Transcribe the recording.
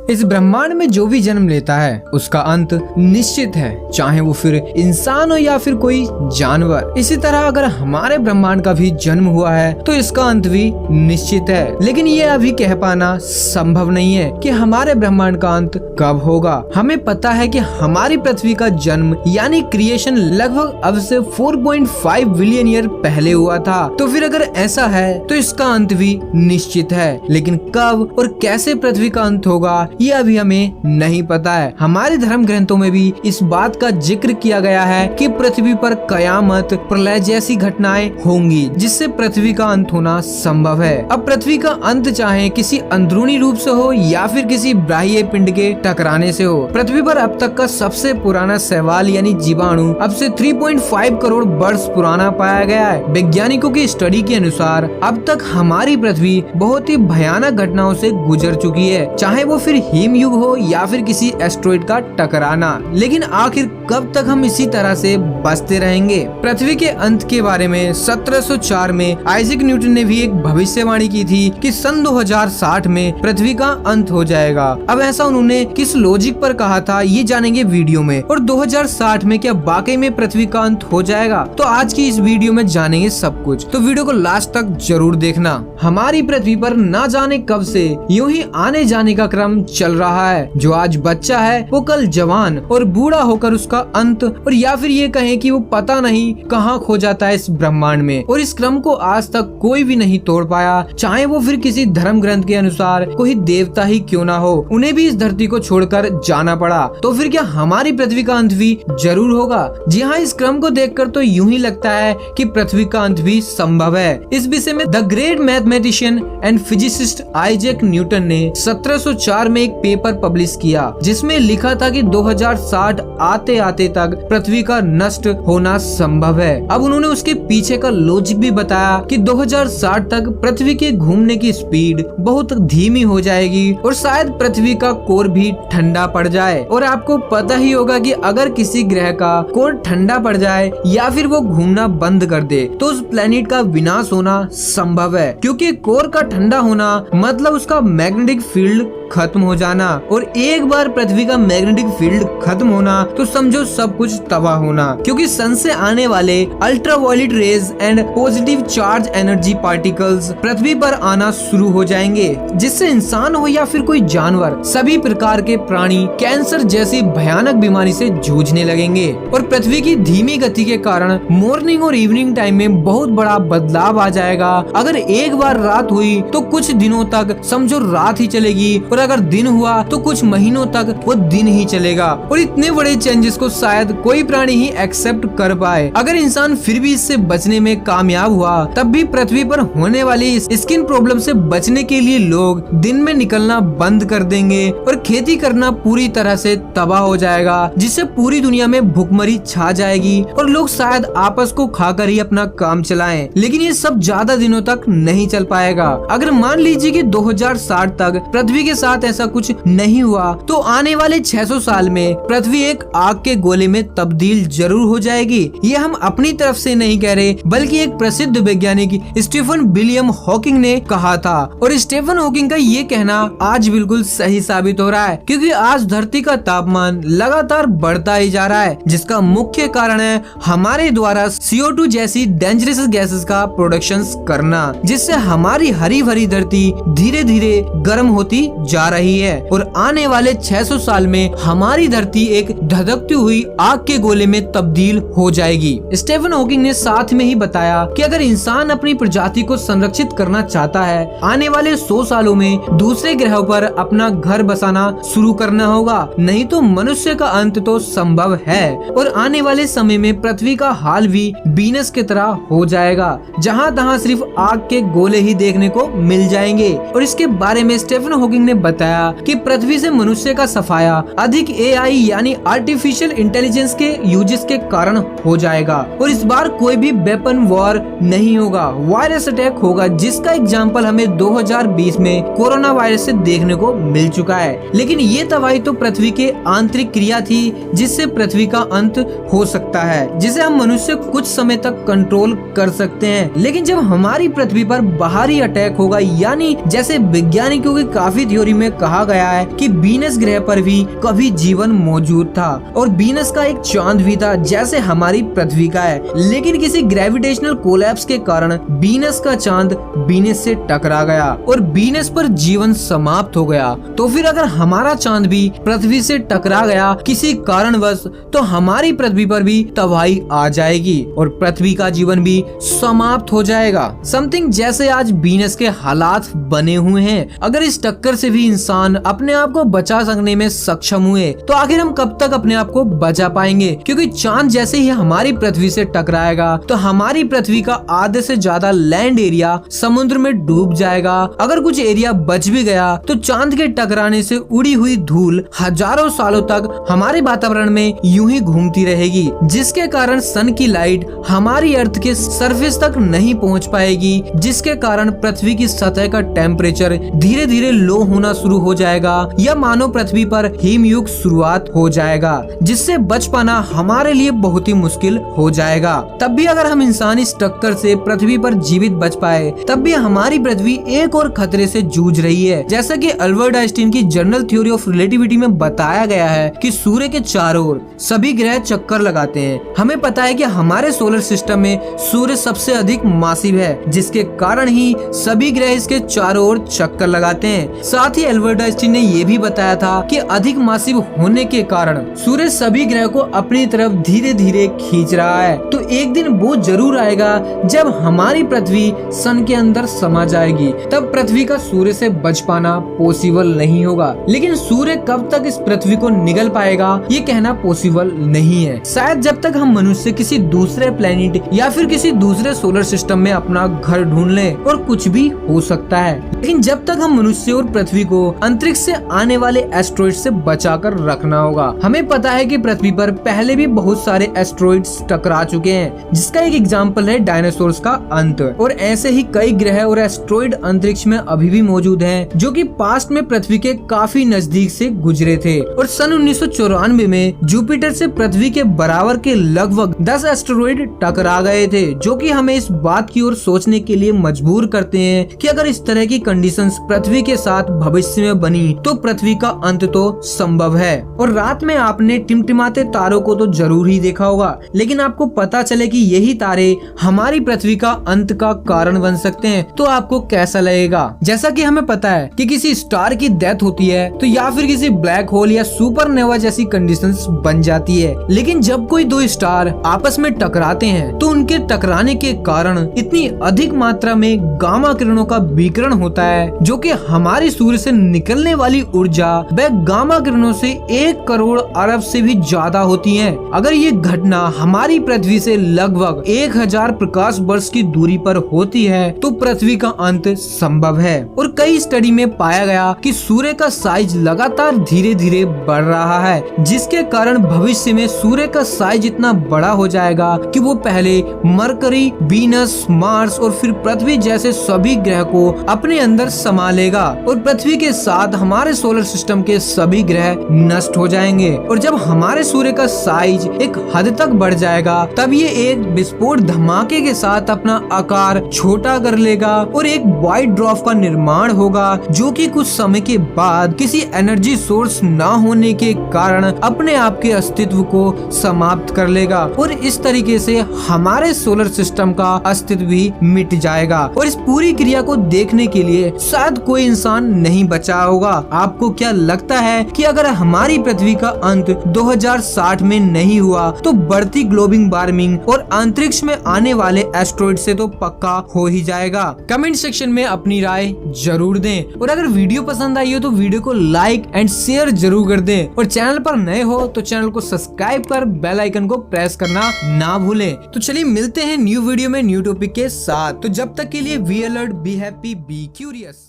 इस ब्रह्मांड में जो भी जन्म लेता है उसका अंत निश्चित है, चाहे वो फिर इंसान हो या फिर कोई जानवर। इसी तरह अगर हमारे ब्रह्मांड का भी जन्म हुआ है तो इसका अंत भी निश्चित है। लेकिन ये अभी कह पाना संभव नहीं है कि हमारे ब्रह्मांड का अंत कब होगा। हमें पता है कि हमारी पृथ्वी का जन्म यानी क्रिएशन लगभग अब से 4.5 बिलियन ईयर पहले हुआ था। तो फिर अगर ऐसा है तो इसका अंत भी निश्चित है, लेकिन कब और कैसे पृथ्वी का अंत होगा ये अभी हमें नहीं पता है। हमारे धर्म ग्रंथों में भी इस बात का जिक्र किया गया है कि पृथ्वी पर कयामत, प्रलय जैसी घटनाएं होंगी जिससे पृथ्वी का अंत होना संभव है। अब पृथ्वी का अंत चाहे किसी अंदरूनी रूप से हो या फिर किसी बाह्य पिंड के टकराने से हो। पृथ्वी पर अब तक का सबसे पुराना शैवाल यानी जीवाणु अब से 3.5 करोड़ वर्ष पुराना पाया गया है। वैज्ञानिकों की स्टडी के अनुसार अब तक हमारी पृथ्वी बहुत ही भयानक घटनाओं से गुजर चुकी है, चाहे वो फिर हिम युग हो या फिर किसी एस्ट्रॉइड का टकराना। लेकिन आखिर कब तक हम इसी तरह से बचते रहेंगे? पृथ्वी के अंत के बारे में 1704 में आइजैक न्यूटन ने भी एक भविष्यवाणी की थी कि सन 2060 में पृथ्वी का अंत हो जाएगा। अब ऐसा उन्होंने किस लॉजिक पर कहा था ये जानेंगे वीडियो में। और 2060 में क्या वाकई में पृथ्वी का अंत हो जाएगा? तो आज की इस वीडियो में जानेंगे सब कुछ, तो वीडियो को लास्ट तक जरूर देखना। हमारी पृथ्वी पर ना जाने कब से यूं ही आने जाने का क्रम चल रहा है। जो आज बच्चा है वो कल जवान और बूढ़ा होकर उसका अंत, और या फिर ये कहें कि वो पता नहीं कहाँ खो जाता है इस ब्रह्मांड में। और इस क्रम को आज तक कोई भी नहीं तोड़ पाया, चाहे वो फिर किसी धर्म ग्रंथ के अनुसार कोई देवता ही क्यों ना हो, उन्हें भी इस धरती को छोड़कर जाना पड़ा। तो फिर क्या हमारी पृथ्वी का अंत भी जरूर होगा? जी हाँ, इस क्रम को देखकर तो यूं ही लगता है कि पृथ्वी का अंत भी संभव है। इस विषय में the great mathematician and physicist Isaac Newton ने 1704 में एक पेपर पब्लिश किया जिसमें लिखा था कि 2060 आते आते तक पृथ्वी का नष्ट होना संभव है। अब उन्होंने उसके पीछे का लॉजिक भी बताया कि 2060 तक पृथ्वी के घूमने की स्पीड बहुत धीमी हो जाएगी और शायद पृथ्वी का कोर भी ठंडा पड़ जाए। और आपको पता ही होगा कि अगर किसी ग्रह का कोर ठंडा पड़ जाए या फिर वो घूमना बंद कर दे तो उस प्लेनेट का विनाश होना संभव है, क्योंकि कोर का ठंडा होना मतलब उसका मैग्नेटिक फील्ड खत्म हो जाना। और एक बार पृथ्वी का मैग्नेटिक फील्ड खत्म होना तो समझो सब कुछ तबाह होना, क्योंकि सन से आने वाले ultraviolet rays and positive charge energy particles पृथ्वी पर आना शुरू हो जाएंगे, जिससे इंसान हो या फिर कोई जानवर, सभी प्रकार के प्राणी कैंसर जैसी भयानक बीमारी से जूझने लगेंगे। और पृथ्वी की धीमी गति के कारण मॉर्निंग और इवनिंग टाइम में बहुत बड़ा बदलाव आ जाएगा। अगर एक बार रात हुई तो कुछ दिनों तक समझो रात ही चलेगी, और अगर दिन हुआ तो कुछ महीनों तक वो दिन ही चलेगा। और इतने बड़े चेंजेस को शायद कोई प्राणी ही एक्सेप्ट कर पाए। अगर इंसान फिर भी इससे बचने में कामयाब हुआ तब भी पृथ्वी पर होने वाली स्किन प्रॉब्लम से बचने के लिए लोग दिन में निकलना बंद कर देंगे और खेती करना पूरी तरह से तबाह हो जाएगा, जिससे पूरी दुनिया में भुखमरी छा जाएगी और लोग शायद आपस को खाकर ही अपना काम चलाएं। लेकिन ये सब ज्यादा दिनों तक नहीं चल पाएगा। अगर मान लीजिए कि 2060 तक पृथ्वी के साथ ऐसा कुछ नहीं हुआ तो आने वाले 600 साल में पृथ्वी एक आग के गोले में तब्दील जरूर हो जाएगी। ये हम अपनी तरफ से नहीं कह रहे, बल्कि एक प्रसिद्ध वैज्ञानिक स्टीफन विलियम हॉकिंग ने कहा था। और स्टीफन हॉकिंग का ये कहना आज बिल्कुल सही साबित हो रहा है, क्योंकि आज धरती का तापमान लगातार बढ़ता ही जा रहा है, जिसका मुख्य कारण है हमारे द्वारा CO2 जैसी डेंजरस गैसेस का प्रोडक्शन करना, जिससे हमारी हरी भरी धरती धीरे धीरे गर्म होती जा रही है। और आने वाले 600 साल में हमारी धरती एक धधकती हुई आग के गोले में तब्दील हो जाएगी। स्टीफन हॉकिंग ने साथ में ही बताया कि अगर इंसान अपनी प्रजाति को संरक्षित करना चाहता है, आने वाले 100 सालों में दूसरे ग्रहों पर अपना घर बसाना शुरू करना होगा, नहीं तो मनुष्य का अंत तो संभव है। और आने वाले समय में पृथ्वी का हाल भी वीनस की तरह हो जाएगा, जहाँ तहाँ सिर्फ आग के गोले ही देखने को मिल जाएंगे। और इसके बारे में स्टीफन हॉकिंग ने बताया कि पृथ्वी से मनुष्य का सफाया अधिक AI यानी आर्टिफिशियल इंटेलिजेंस के यूजेस के कारण हो जाएगा। और इस बार कोई भी वेपन वॉर नहीं होगा, वायरस अटैक होगा, जिसका एग्जाम्पल हमें 2020 में कोरोना वायरस से देखने को मिल चुका है। लेकिन ये तबाही तो पृथ्वी के आंतरिक क्रिया थी जिससे पृथ्वी का अंत हो सकता है, जिसे हम मनुष्य कुछ समय तक कंट्रोल कर सकते हैं। लेकिन जब हमारी पृथ्वी पर बाहरी अटैक होगा, यानी जैसे वैज्ञानिकों की काफी थ्योरी में कहा गया है कि वीनस ग्रह पर भी कभी जीवन मौजूद था और वीनस का एक चांद भी था जैसे हमारी पृथ्वी का है, लेकिन किसी ग्रेविटेशनल कोलैप्स के कारण वीनस का चांद वीनस से टकरा गया और वीनस पर जीवन समाप्त हो गया। तो फिर अगर हमारा चांद भी पृथ्वी से टकरा गया किसी कारणवश, तो हमारी पृथ्वी पर भी तबाही आ जाएगी और पृथ्वी का जीवन भी समाप्त हो जाएगा। समथिंग जैसे आज वीनस के हालात बने हुए हैं। अगर इस टक्कर से भी इंसान अपने आप को बचा सकने में सक्षम हुए तो आखिर हम कब तक अपने आप को बचा पाएंगे, क्योंकि चांद जैसे ही हमारी पृथ्वी से टकराएगा तो हमारी पृथ्वी का आधे से ज्यादा लैंड एरिया समुद्र में डूब जाएगा। अगर कुछ एरिया बच भी गया तो चांद के टकराने से उड़ी हुई धूल हजारों सालों तक हमारे वातावरण में यूं ही घूमती रहेगी, जिसके कारण सन की लाइट हमारी अर्थ के सरफेस तक नहीं पहुंच पाएगी, जिसके कारण पृथ्वी की सतह का टेम्परेचर धीरे धीरे लो होना शुरू हो जाएगा या मानो पृथ्वी पर हिमयुग शुरुआत हो जाएगा, जिससे बच पाना हमारे लिए बहुत ही मुश्किल हो जाएगा। तब भी अगर हम इंसान इस टक्कर से पृथ्वी पर जीवित बच पाए, तब भी हमारी पृथ्वी एक और खतरे से जूझ रही है। जैसा कि अल्बर्ट आइंस्टीन की जनरल थ्योरी ऑफ रिलेटिविटी में बताया गया है कि सूर्य के चारों ओर सभी ग्रह चक्कर लगाते हैं। हमें पता है कि हमारे सोलर सिस्टम में सूर्य सबसे अधिक मासिव है, जिसके कारण ही सभी ग्रह इसके चारों ओर चक्कर लगाते हैं। साथ ही अल्बर्ट आइंस्टीन ने यह भी बताया था कि अधिक मासिव होने के कारण सूर्य सभी ग्रह को अपनी तरफ धीरे धीरे खींच रहा है। तो एक दिन वो जरूर आएगा जब हमारी पृथ्वी सन के अंदर समा जाएगी, तब पृथ्वी का सूर्य से बच पाना पॉसिबल नहीं होगा। लेकिन सूर्य कब तक इस पृथ्वी को निगल पाएगा ये कहना पॉसिबल नहीं है। शायद जब तक हम मनुष्य किसी दूसरे प्लेनेट या फिर किसी दूसरे सोलर सिस्टम में अपना घर ढूंढ लें, और कुछ भी हो सकता है। लेकिन जब तक हम मनुष्य और पृथ्वी को अंतरिक्ष से आने वाले एस्ट्रॉइड से बचाकर रखना होगा। हमें पता है कि पृथ्वी पर पहले भी बहुत सारे एस्ट्रॉइड्स टकरा चुके हैं, जिसका एक एग्जांपल है डायनासोर्स का अंत। और ऐसे ही कई ग्रह और एस्ट्रॉइड अंतरिक्ष में अभी भी मौजूद हैं, जो कि पास्ट में पृथ्वी के काफी नजदीक से गुजरे थे। और सन 1994 में जुपिटर से पृथ्वी के बराबर के लगभग 10 एस्टेरॉइड टकरा गए थे, जो कि हमें इस बात की ओर सोचने के लिए मजबूर करते हैं कि अगर इस तरह की कंडीशंस पृथ्वी के साथ भविष्य में बनी तो पृथ्वी का अंत तो संभव है। और रात में आपने टिमटिमाते तारों को तो जरूर ही देखा होगा, लेकिन आपको पता चले कि यही तारे हमारी पृथ्वी का अंत का कारण बन सकते हैं, तो आपको कैसा लगेगा? जैसा कि हमें पता है कि किसी स्टार की डेथ होती है तो या फिर किसी ब्लैक होल या सुपरनोवा जैसी कंडीशंस बन जाती है, लेकिन जब कोई दो स्टार आपस में टकराते हैं तो उनके टकराने के कारण इतनी अधिक मात्रा में गामा किरणों का विकिरण होता है, जो कि हमारे सूर्य से निकलने वाली ऊर्जा वह गामा किरणों से 1 करोड़ अरब से भी ज्यादा होती है। अगर ये घटना हमारी पृथ्वी से लगभग 1000 प्रकाश वर्ष की दूरी पर होती है तो पृथ्वी का अंत संभव है। और कई स्टडी में पाया गया कि सूर्य का साइज लगातार धीरे धीरे बढ़ रहा है, जिसके कारण भविष्य में सूर्य का साइज इतना बड़ा हो जाएगा कि वो पहले मरकरी, वीनस, मार्स और फिर पृथ्वी जैसे सभी ग्रह को अपने अंदर समा लेगा और पृथ्वी के साथ हमारे सोलर सिस्टम के सभी ग्रह नष्ट हो जाएंगे। और जब हमारे सूर्य का साइज एक हद तक बढ़ जाएगा तब ये एक विस्फोट धमाके के साथ अपना आकार छोटा कर लेगा और एक व्हाइट ड्वार्फ का निर्माण होगा, जो कि कुछ समय के बाद किसी एनर्जी सोर्स न होने के कारण अपने आप के अस्तित्व को समाप्त कर लेगा और इस तरीके से हमारे सोलर सिस्टम का अस्तित्व भी मिट जाएगा। और इस पूरी क्रिया को देखने के लिए शायद कोई इंसान नहीं बचा होगा। आपको क्या लगता है कि अगर हमारी पृथ्वी का अंत 2060 में नहीं हुआ तो बढ़ती ग्लोबल वार्मिंग और अंतरिक्ष में आने वाले एस्ट्रॉइड से तो पक्का हो ही जाएगा? कमेंट सेक्शन में अपनी राय जरूर दें और अगर वीडियो पसंद आई हो तो वीडियो को लाइक एंड शेयर जरूर कर दें और चैनल पर नए हो तो चैनल को सब्सक्राइब कर बेल आइकन को प्रेस करना ना भूलें। तो चलिए मिलते हैं न्यू वीडियो में न्यू टॉपिक के साथ। तो जब तक के लिए be alert, be happy, be curious.